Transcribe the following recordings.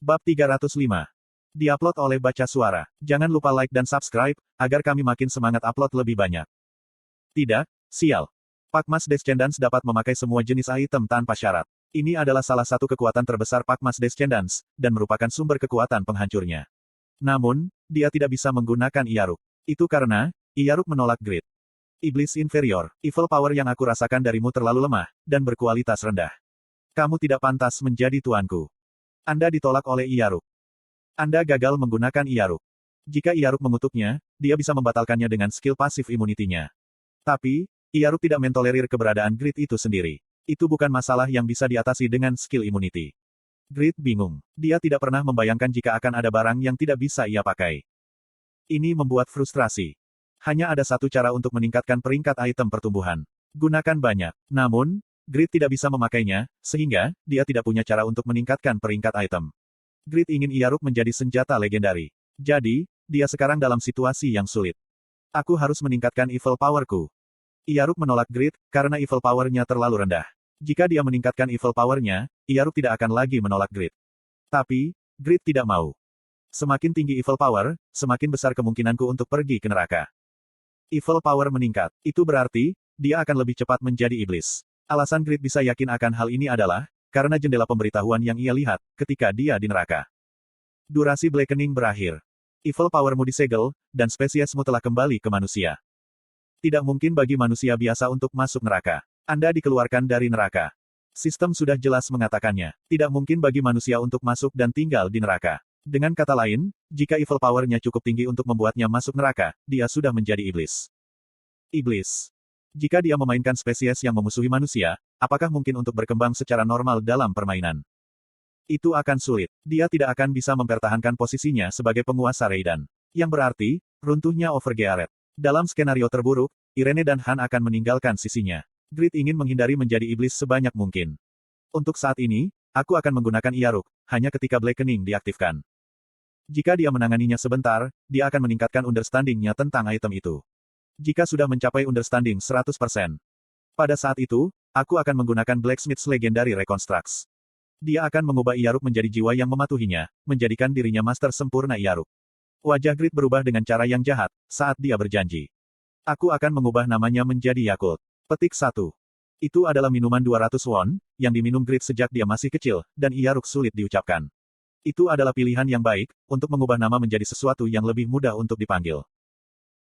Bab 305. Diupload oleh Baca Suara. Jangan lupa like dan subscribe, agar kami makin semangat upload lebih banyak. Tidak, sial. Pakmas Descendants dapat memakai semua jenis item tanpa syarat. Ini adalah salah satu kekuatan terbesar Pakmas Descendants, dan merupakan sumber kekuatan penghancurnya. Namun, dia tidak bisa menggunakan Iyaruk. Itu karena, Iyaruk menolak Grid. Iblis inferior, evil power yang aku rasakan darimu terlalu lemah, dan berkualitas rendah. Kamu tidak pantas menjadi tuanku. Anda ditolak oleh Iyaruk. Anda gagal menggunakan Iyaruk. Jika Iyaruk mengutuknya, dia bisa membatalkannya dengan skill pasif immunity-nya. Tapi, Iyaruk tidak mentolerir keberadaan Grid itu sendiri. Itu bukan masalah yang bisa diatasi dengan skill immunity. Grid bingung. Dia tidak pernah membayangkan jika akan ada barang yang tidak bisa ia pakai. Ini membuat frustrasi. Hanya ada satu cara untuk meningkatkan peringkat item pertumbuhan. Gunakan banyak. Namun, Grid tidak bisa memakainya, sehingga, dia tidak punya cara untuk meningkatkan peringkat item. Grid ingin Iyaruk menjadi senjata legendari. Jadi, dia sekarang dalam situasi yang sulit. Aku harus meningkatkan evil power-ku. Iyaruk menolak Grid, karena evil power-nya terlalu rendah. Jika dia meningkatkan evil power-nya, Iyaruk tidak akan lagi menolak Grid. Tapi, Grid tidak mau. Semakin tinggi evil power, semakin besar kemungkinanku untuk pergi ke neraka. Evil power meningkat. Itu berarti, dia akan lebih cepat menjadi iblis. Alasan Grid bisa yakin akan hal ini adalah, karena jendela pemberitahuan yang ia lihat, ketika dia di neraka. Durasi Blackening berakhir. Evil power-mu disegel, dan spesiesmu telah kembali ke manusia. Tidak mungkin bagi manusia biasa untuk masuk neraka. Anda dikeluarkan dari neraka. Sistem sudah jelas mengatakannya. Tidak mungkin bagi manusia untuk masuk dan tinggal di neraka. Dengan kata lain, jika evil power-nya cukup tinggi untuk membuatnya masuk neraka, dia sudah menjadi iblis. Iblis. Jika dia memainkan spesies yang memusuhi manusia, apakah mungkin untuk berkembang secara normal dalam permainan? Itu akan sulit. Dia tidak akan bisa mempertahankan posisinya sebagai penguasa Raiden. Yang berarti, runtuhnya Overgearet. Dalam skenario terburuk, Irene dan Han akan meninggalkan sisinya. Grid ingin menghindari menjadi iblis sebanyak mungkin. Untuk saat ini, aku akan menggunakan Iyaruk, hanya ketika Blackening diaktifkan. Jika dia menanganinya sebentar, dia akan meningkatkan understanding-nya tentang item itu. Jika sudah mencapai understanding 100%. Pada saat itu, aku akan menggunakan Blacksmith's Legendary Reconstructs. Dia akan mengubah Iyaruk menjadi jiwa yang mematuhinya, menjadikan dirinya master sempurna Iyaruk. Wajah Grid berubah dengan cara yang jahat, saat dia berjanji. Aku akan mengubah namanya menjadi Yakult. Petik 1. Itu adalah minuman 200 won, yang diminum Grid sejak dia masih kecil, dan Iyaruk sulit diucapkan. Itu adalah pilihan yang baik, untuk mengubah nama menjadi sesuatu yang lebih mudah untuk dipanggil.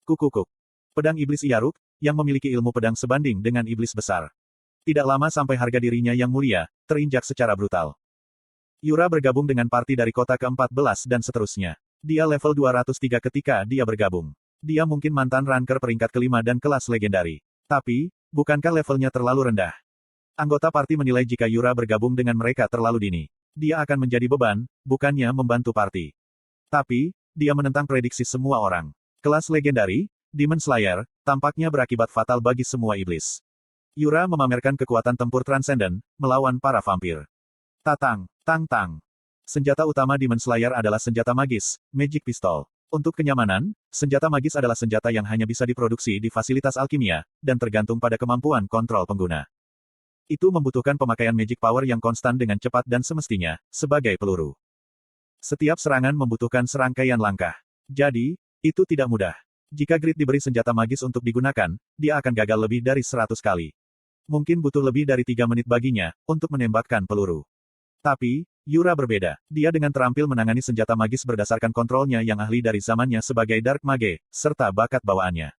Kukukuk. Pedang Iblis Iyaruk, yang memiliki ilmu pedang sebanding dengan iblis besar. Tidak lama sampai harga dirinya yang mulia, terinjak secara brutal. Yura bergabung dengan parti dari kota ke-14 dan seterusnya. Dia level 203 ketika dia bergabung. Dia mungkin mantan ranker peringkat kelima dan kelas legendari. Tapi, bukankah levelnya terlalu rendah? Anggota parti menilai jika Yura bergabung dengan mereka terlalu dini. Dia akan menjadi beban, bukannya membantu parti. Tapi, dia menentang prediksi semua orang. Kelas legendari, Demon Slayer, tampaknya berakibat fatal bagi semua iblis. Yura memamerkan kekuatan tempur transenden, melawan para vampir. Tatang, tang-tang. Senjata utama Demon Slayer adalah senjata magis, Magic Pistol. Untuk kenyamanan, senjata magis adalah senjata yang hanya bisa diproduksi di fasilitas alkimia, dan tergantung pada kemampuan kontrol pengguna. Itu membutuhkan pemakaian magic power yang konstan dengan cepat dan semestinya, sebagai peluru. Setiap serangan membutuhkan serangkaian langkah. Jadi, itu tidak mudah. Jika Grid diberi senjata magis untuk digunakan, dia akan gagal lebih dari 100 kali. Mungkin butuh lebih dari 3 menit baginya, untuk menembakkan peluru. Tapi, Yura berbeda. Dia dengan terampil menangani senjata magis berdasarkan kontrolnya yang ahli dari zamannya sebagai Dark Mage, serta bakat bawaannya.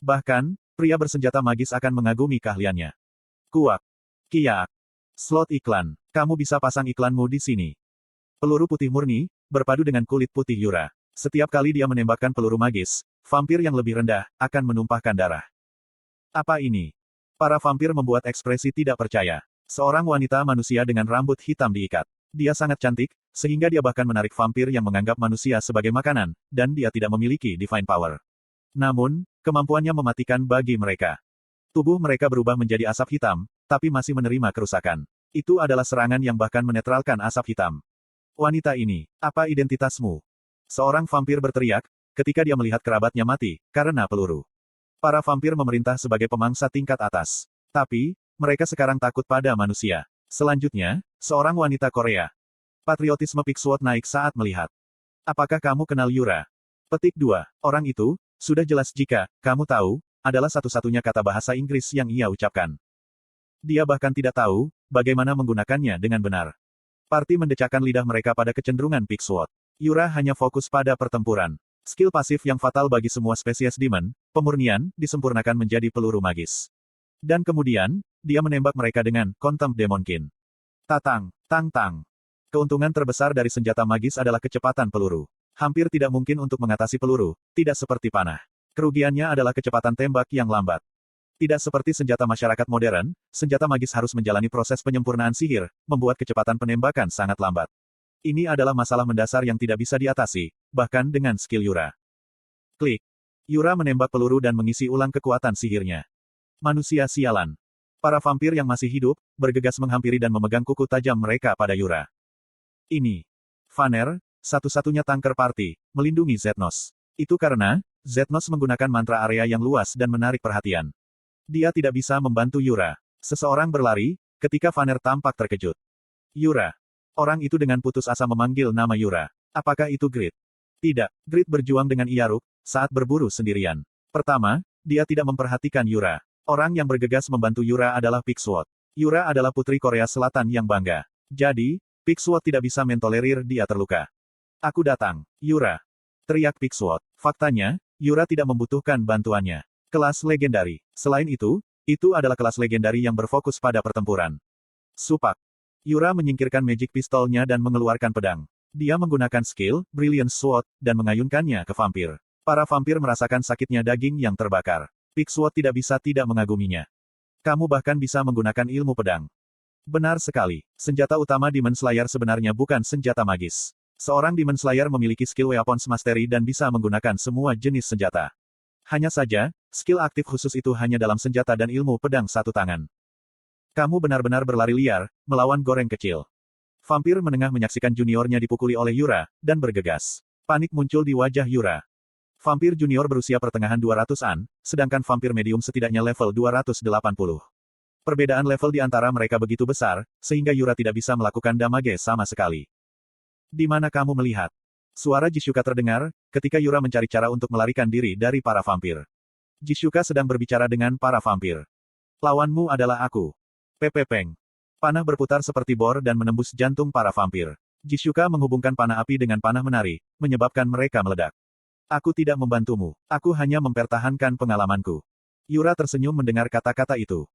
Bahkan, pria bersenjata magis akan mengagumi keahliannya. Kuak. Kiak. Slot iklan. Kamu bisa pasang iklanmu di sini. Peluru putih murni, berpadu dengan kulit putih Yura. Setiap kali dia menembakkan peluru magis, vampir yang lebih rendah, akan menumpahkan darah. Apa ini? Para vampir membuat ekspresi tidak percaya. Seorang wanita manusia dengan rambut hitam diikat. Dia sangat cantik, sehingga dia bahkan menarik vampir yang menganggap manusia sebagai makanan, dan dia tidak memiliki divine power. Namun, kemampuannya mematikan bagi mereka. Tubuh mereka berubah menjadi asap hitam, tapi masih menerima kerusakan. Itu adalah serangan yang bahkan menetralkan asap hitam. Wanita ini, apa identitasmu? Seorang vampir berteriak, ketika dia melihat kerabatnya mati, karena peluru. Para vampir memerintah sebagai pemangsa tingkat atas. Tapi, mereka sekarang takut pada manusia. Selanjutnya, seorang wanita Korea. Patriotisme Pigsword naik saat melihat. Apakah kamu kenal Yura? Petik 2. Orang itu, sudah jelas jika, kamu tahu, adalah satu-satunya kata bahasa Inggris yang ia ucapkan. Dia bahkan tidak tahu, bagaimana menggunakannya dengan benar. Parti mendecakkan lidah mereka pada kecenderungan Pigsword. Yura hanya fokus pada pertempuran. Skill pasif yang fatal bagi semua spesies demon, pemurnian, disempurnakan menjadi peluru magis. Dan kemudian, dia menembak mereka dengan Contempt Demonkin. Tatang, tang tang. Keuntungan terbesar dari senjata magis adalah kecepatan peluru. Hampir tidak mungkin untuk mengatasi peluru, tidak seperti panah. Kerugiannya adalah kecepatan tembak yang lambat. Tidak seperti senjata masyarakat modern, senjata magis harus menjalani proses penyempurnaan sihir, membuat kecepatan penembakan sangat lambat. Ini adalah masalah mendasar yang tidak bisa diatasi, bahkan dengan skill Yura. Klik. Yura menembak peluru dan mengisi ulang kekuatan sihirnya. Manusia sialan. Para vampir yang masih hidup, bergegas menghampiri dan memegang kuku tajam mereka pada Yura. Ini. Vaner, satu-satunya tanker party, melindungi Zetnos. Itu karena, Zetnos menggunakan mantra area yang luas dan menarik perhatian. Dia tidak bisa membantu Yura. Seseorang berlari, ketika Vaner tampak terkejut. Yura. Orang itu dengan putus asa memanggil nama Yura. Apakah itu Grit? Tidak, Grit berjuang dengan Iyaruk, saat berburu sendirian. Pertama, dia tidak memperhatikan Yura. Orang yang bergegas membantu Yura adalah Pigsword. Yura adalah putri Korea Selatan yang bangga. Jadi, Pigsword tidak bisa mentolerir dia terluka. Aku datang, Yura. Teriak Pigsword. Faktanya, Yura tidak membutuhkan bantuannya. Kelas legendari. Selain itu adalah kelas legendari yang berfokus pada pertempuran. Supak. Yura menyingkirkan magic pistolnya dan mengeluarkan pedang. Dia menggunakan skill, Brilliant Sword, dan mengayunkannya ke vampir. Para vampir merasakan sakitnya daging yang terbakar. Pigsword tidak bisa tidak mengaguminya. Kamu bahkan bisa menggunakan ilmu pedang. Benar sekali. Senjata utama Demon Slayer sebenarnya bukan senjata magis. Seorang Demon Slayer memiliki skill Weapons Mastery dan bisa menggunakan semua jenis senjata. Hanya saja, skill aktif khusus itu hanya dalam senjata dan ilmu pedang satu tangan. Kamu benar-benar berlari liar, melawan goreng kecil. Vampir menengah menyaksikan juniornya dipukuli oleh Yura, dan bergegas. Panik muncul di wajah Yura. Vampir junior berusia pertengahan 200-an, sedangkan vampir medium setidaknya level 280. Perbedaan level di antara mereka begitu besar, sehingga Yura tidak bisa melakukan damage sama sekali. Di mana kamu melihat? Suara Jishuka terdengar, ketika Yura mencari cara untuk melarikan diri dari para vampir. Jishuka sedang berbicara dengan para vampir. Lawanmu adalah aku. Pepe Peng. Panah berputar seperti bor dan menembus jantung para vampir. Jishuka menghubungkan panah api dengan panah menari, menyebabkan mereka meledak. Aku tidak membantumu, aku hanya mempertahankan pengalamanku. Yura tersenyum mendengar kata-kata itu.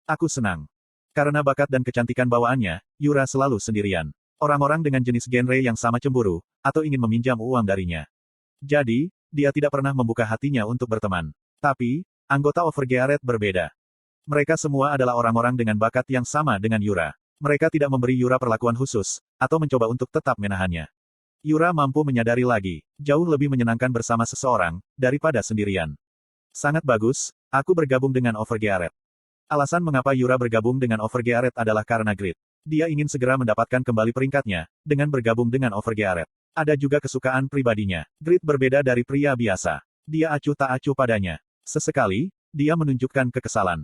Aku senang. Karena bakat dan kecantikan bawaannya, Yura selalu sendirian. Orang-orang dengan jenis genre yang sama cemburu, atau ingin meminjam uang darinya. Jadi, dia tidak pernah membuka hatinya untuk berteman. Tapi, anggota Overgearet berbeda. Mereka semua adalah orang-orang dengan bakat yang sama dengan Yura. Mereka tidak memberi Yura perlakuan khusus, atau mencoba untuk tetap menahannya. Yura mampu menyadari lagi, jauh lebih menyenangkan bersama seseorang, daripada sendirian. Sangat bagus, aku bergabung dengan Overgearet. Alasan mengapa Yura bergabung dengan Overgearet adalah karena Grit. Dia ingin segera mendapatkan kembali peringkatnya, dengan bergabung dengan Overgearet. Ada juga kesukaan pribadinya. Grit berbeda dari pria biasa. Dia acuh tak acuh padanya. Sesekali, dia menunjukkan kekesalan.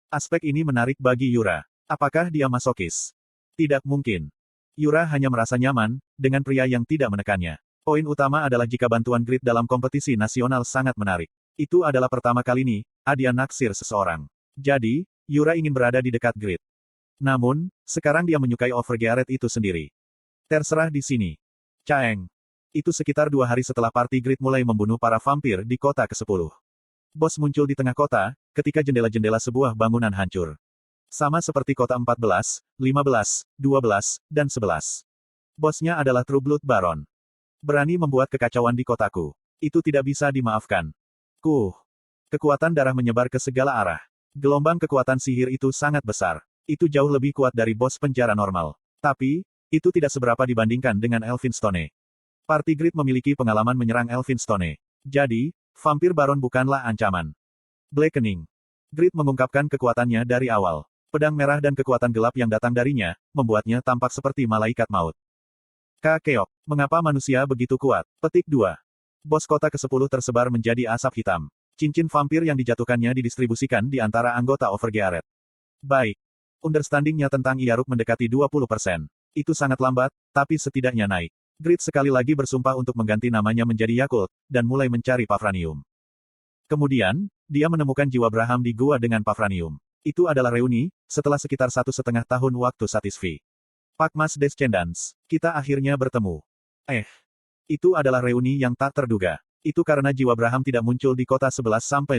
Aspek ini menarik bagi Yura. Apakah dia masokis? Tidak mungkin. Yura hanya merasa nyaman, dengan pria yang tidak menekannya. Poin utama adalah jika bantuan Grit dalam kompetisi nasional sangat menarik. Itu adalah pertama kalinya, dia naksir seseorang. Jadi, Yura ingin berada di dekat Grit. Namun, sekarang dia menyukai Overgearet itu sendiri. Terserah di sini. Caeng. Itu sekitar 2 hari setelah party Grit mulai membunuh para vampir di kota ke-10. Bos muncul di tengah kota, ketika jendela-jendela sebuah bangunan hancur. Sama seperti kota 14, 15, 12, dan 11. Bosnya adalah True Blood Baron. Berani membuat kekacauan di kotaku. Itu tidak bisa dimaafkan. Kekuatan darah menyebar ke segala arah. Gelombang kekuatan sihir itu sangat besar. Itu jauh lebih kuat dari bos penjara normal. Tapi, itu tidak seberapa dibandingkan dengan Elphinstone. Party Grit memiliki pengalaman menyerang Elphinstone. Jadi, vampir Baron bukanlah ancaman. Blackening. Grit mengungkapkan kekuatannya dari awal. Pedang merah dan kekuatan gelap yang datang darinya, membuatnya tampak seperti malaikat maut. Keok. Mengapa manusia begitu kuat? Petik 2. Bos kota ke-10 tersebar menjadi asap hitam. Cincin vampir yang dijatuhkannya didistribusikan di antara anggota Overgearet. Baik. Understanding-nya tentang Iyaruk mendekati 20%. Itu sangat lambat, tapi setidaknya naik. Grid sekali lagi bersumpah untuk mengganti namanya menjadi Yakult, dan mulai mencari Pavranium. Kemudian, dia menemukan jiwa Braham di gua dengan Pavranium. Itu adalah reuni, setelah sekitar 1,5 tahun waktu Satisfi. Pak Mas Descendants, kita akhirnya bertemu. Itu adalah reuni yang tak terduga. Itu karena jiwa Braham tidak muncul di kota 11-15.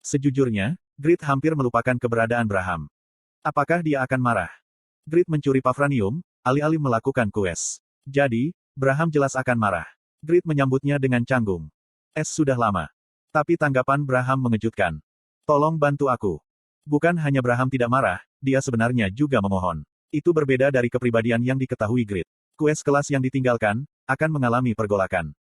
Sejujurnya, Grid hampir melupakan keberadaan Braham. Apakah dia akan marah? Grid mencuri Pavranium, alih-alih melakukan quest. Jadi, Braham jelas akan marah. Grid menyambutnya dengan canggung. Sudah lama. Tapi tanggapan Braham mengejutkan. Tolong bantu aku. Bukan hanya Braham tidak marah, dia sebenarnya juga memohon. Itu berbeda dari kepribadian yang diketahui Grid. Quest kelas yang ditinggalkan, akan mengalami pergolakan.